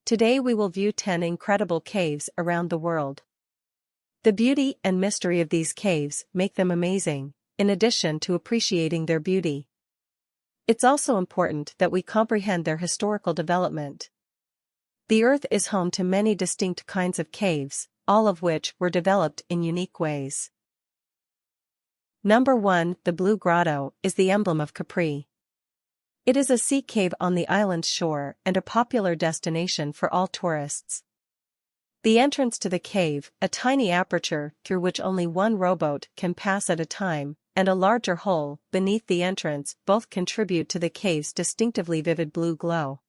Today we will view 10 incredible caves around the world. The beauty and mystery of these caves make them amazing, in addition to appreciating their beauty. It's also important that we comprehend their historical development. The Earth is home to many distinct kinds of caves, all of which were developed in unique ways. Number 1. The Blue Grotto is the emblem of Capri. It is a sea cave on the island's shore and a popular destination for all tourists. The entrance to the cave, a tiny aperture through which only one rowboat can pass at a time, and a larger hole beneath the entrance both contribute to the cave's distinctively vivid blue glow.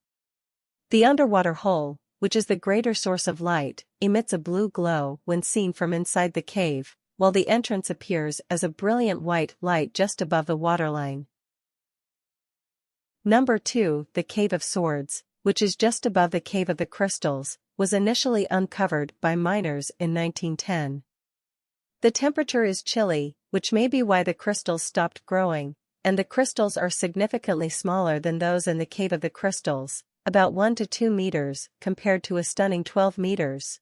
The underwater hole, which is the greater source of light, emits a blue glow when seen from inside the cave, while the entrance appears as a brilliant white light just above the waterline. Number 2. The Cave of Swords, which is just above the Cave of the Crystals, was initially uncovered by miners in 1910. The temperature is chilly, which may be why the crystals stopped growing, and the crystals are significantly smaller than those in the Cave of the Crystals, about 1 to 2 meters compared to a stunning 12 meters.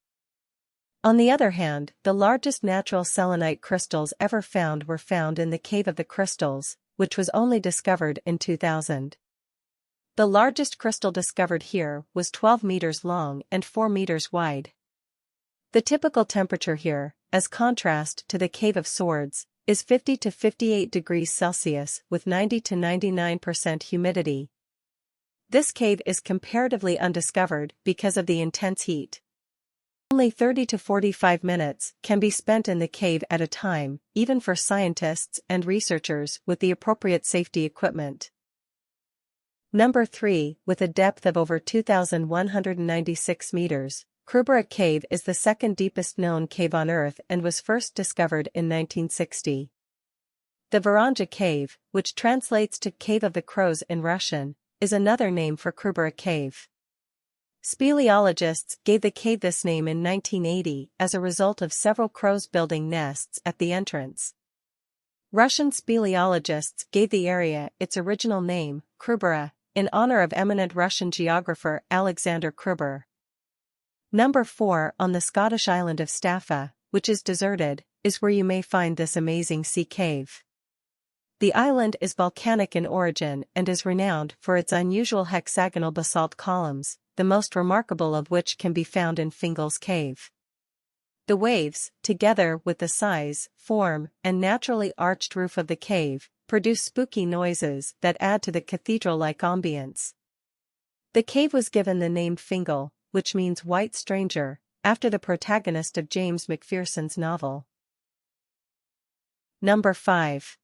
On the other hand, the largest natural selenite crystals ever found were found in the Cave of the Crystals, which was only discovered in 2000. The largest crystal discovered here was 12 meters long and 4 meters wide. The typical temperature here, as contrast to the Cave of Swords, is 50 to 58 degrees Celsius with 90 to 99% humidity. This cave is comparatively undiscovered because of the intense heat. Only 30 to 45 minutes can be spent in the cave at a time, even for scientists and researchers with the appropriate safety equipment. Number 3. With a depth of over 2,196 meters, Krubera Cave is the second deepest known cave on Earth and was first discovered in 1960. The Varanja Cave, which translates to Cave of the Crows in Russian, is another name for Krubera Cave. Speleologists gave the cave this name in 1980 as a result of several crows building nests at the entrance. Russian speleologists gave the area its original name, Krubera, in honor of eminent Russian geographer Alexander Krubera. Number 4. On the Scottish island of Staffa, which is deserted, is where you may find this amazing sea cave. The island is volcanic in origin and is renowned for its unusual hexagonal basalt columns, the most remarkable of which can be found in Fingal's Cave. The waves, together with the size, form, and naturally arched roof of the cave, produce spooky noises that add to the cathedral-like ambience. The cave was given the name Fingal, which means white stranger, after the protagonist of James Macpherson's novel. Number 5.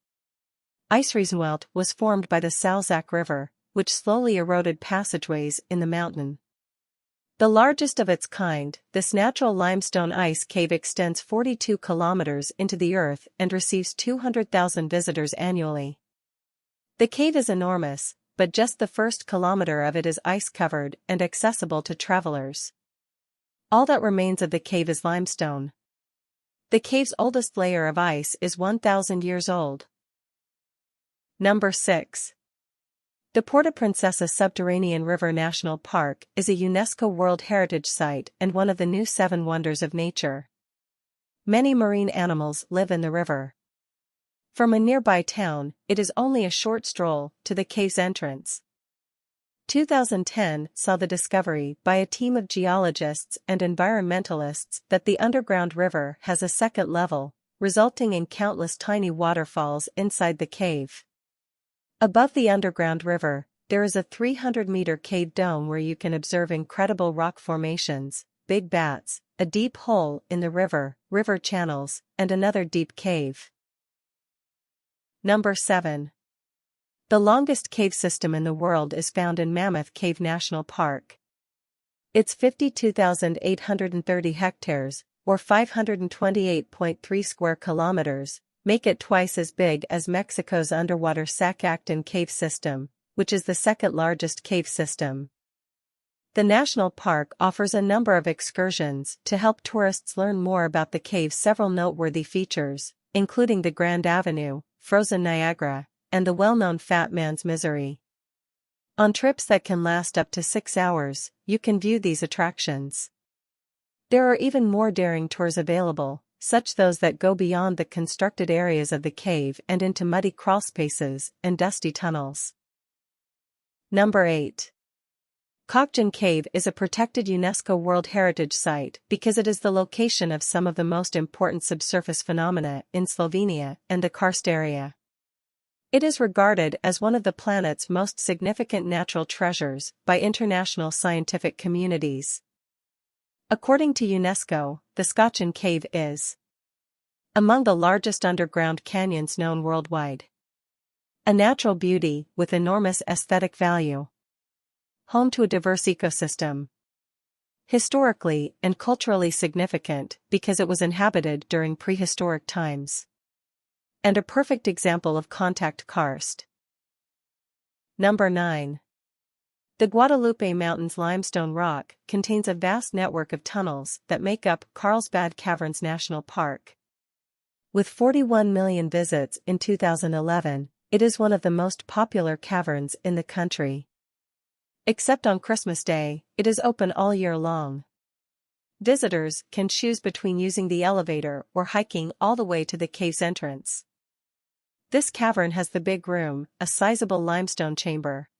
Ijsriesenwelt was formed by the Salzach River, which slowly eroded passageways in the mountain. The largest of its kind, this natural limestone ice cave extends 42 kilometers into the earth and receives 200,000 visitors annually. The cave is enormous, but just the first kilometer of it is ice-covered and accessible to travelers. All that remains of the cave is limestone. The cave's oldest layer of ice is 1,000 years old. Number 6. The Porta Princesa Subterranean River National Park is a UNESCO World Heritage Site and one of the new 7 wonders of nature. Many marine animals live in the river. From a nearby town, it is only a short stroll to the cave's entrance. 2010 saw the discovery by a team of geologists and environmentalists that the underground river has a second level, resulting in countless tiny waterfalls inside the cave. Above the underground river, there is a 300-meter cave dome where you can observe incredible rock formations, big bats, a deep hole in the river, river channels, and another deep cave. Number 7. The longest cave system in the world is found in Mammoth Cave National Park. Its 52,830 hectares, or 528.3 square kilometers, make it twice as big as Mexico's underwater Sacactan cave system, which is the second largest cave system. The national park offers a number of excursions to help tourists learn more about the cave's several noteworthy features, including the Grand Avenue, frozen Niagara, and the well-known Fat Man's Misery. On trips that can last up to 6 hours, you can view these attractions. There are even more daring tours available, such those that go beyond the constructed areas of the cave and into muddy crawlspaces and dusty tunnels. Number 8. Kokjan Cave is a protected UNESCO World Heritage Site because it is the location of some of the most important subsurface phenomena in Slovenia and the karst area. It is regarded as one of the planet's most significant natural treasures by international scientific communities. According to UNESCO, the Kokjan Cave is among the largest underground canyons known worldwide. A natural beauty with enormous aesthetic value. Home to a diverse ecosystem. Historically and culturally significant because it was inhabited during prehistoric times. And a perfect example of contact karst. Number 9. The Guadalupe Mountains limestone rock contains a vast network of tunnels that make up Carlsbad Caverns National Park. With 41 million visits in 2011, it is one of the most popular caverns in the country. Except on Christmas Day, it is open all year long. Visitors can choose between using the elevator or hiking all the way to the cave's entrance. This cavern has the Big Room, a sizable limestone chamber.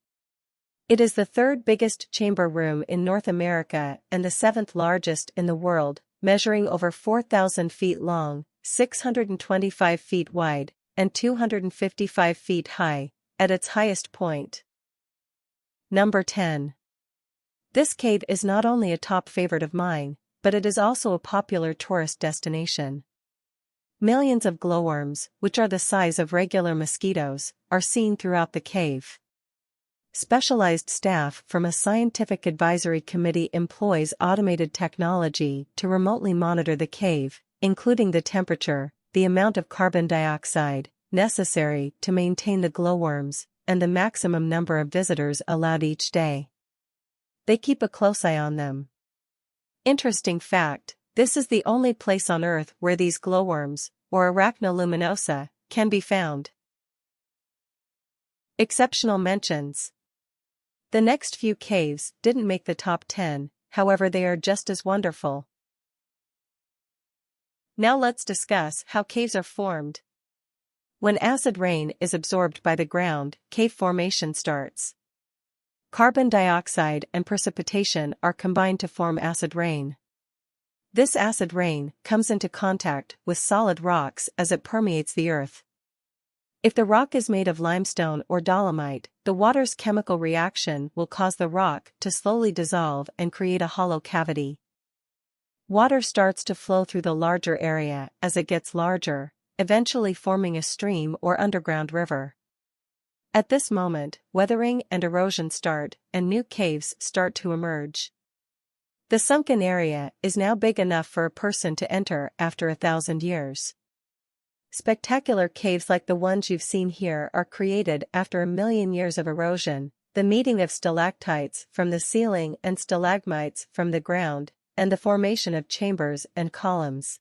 It is the third biggest chamber room in North America and the seventh largest in the world, measuring over 4,000 feet long, 625 feet wide, and 255 feet high, at its highest point. Number 10. This cave is not only a top favorite of mine, but it is also a popular tourist destination. Millions of glowworms, which are the size of regular mosquitoes, are seen throughout the cave. Specialized staff from a scientific advisory committee employs automated technology to remotely monitor the cave, including the temperature, the amount of carbon dioxide necessary to maintain the glowworms, and the maximum number of visitors allowed each day. They keep a close eye on them. Interesting fact, this is the only place on Earth where these glowworms, or Arachna luminosa, can be found. Exceptional mentions. The next few caves didn't make the top 10, however they are just as wonderful. Now let's discuss how caves are formed. When acid rain is absorbed by the ground, cave formation starts. Carbon dioxide and precipitation are combined to form acid rain. This acid rain comes into contact with solid rocks as it permeates the earth. If the rock is made of limestone or dolomite, the water's chemical reaction will cause the rock to slowly dissolve and create a hollow cavity. Water starts to flow through the larger area as it gets larger, eventually forming a stream or underground river. At this moment, weathering and erosion start, and new caves start to emerge. The sunken area is now big enough for a person to enter after 1,000 years. Spectacular caves like the ones you've seen here are created after 1,000,000 years of erosion, the meeting of stalactites from the ceiling and stalagmites from the ground, and the formation of chambers and columns.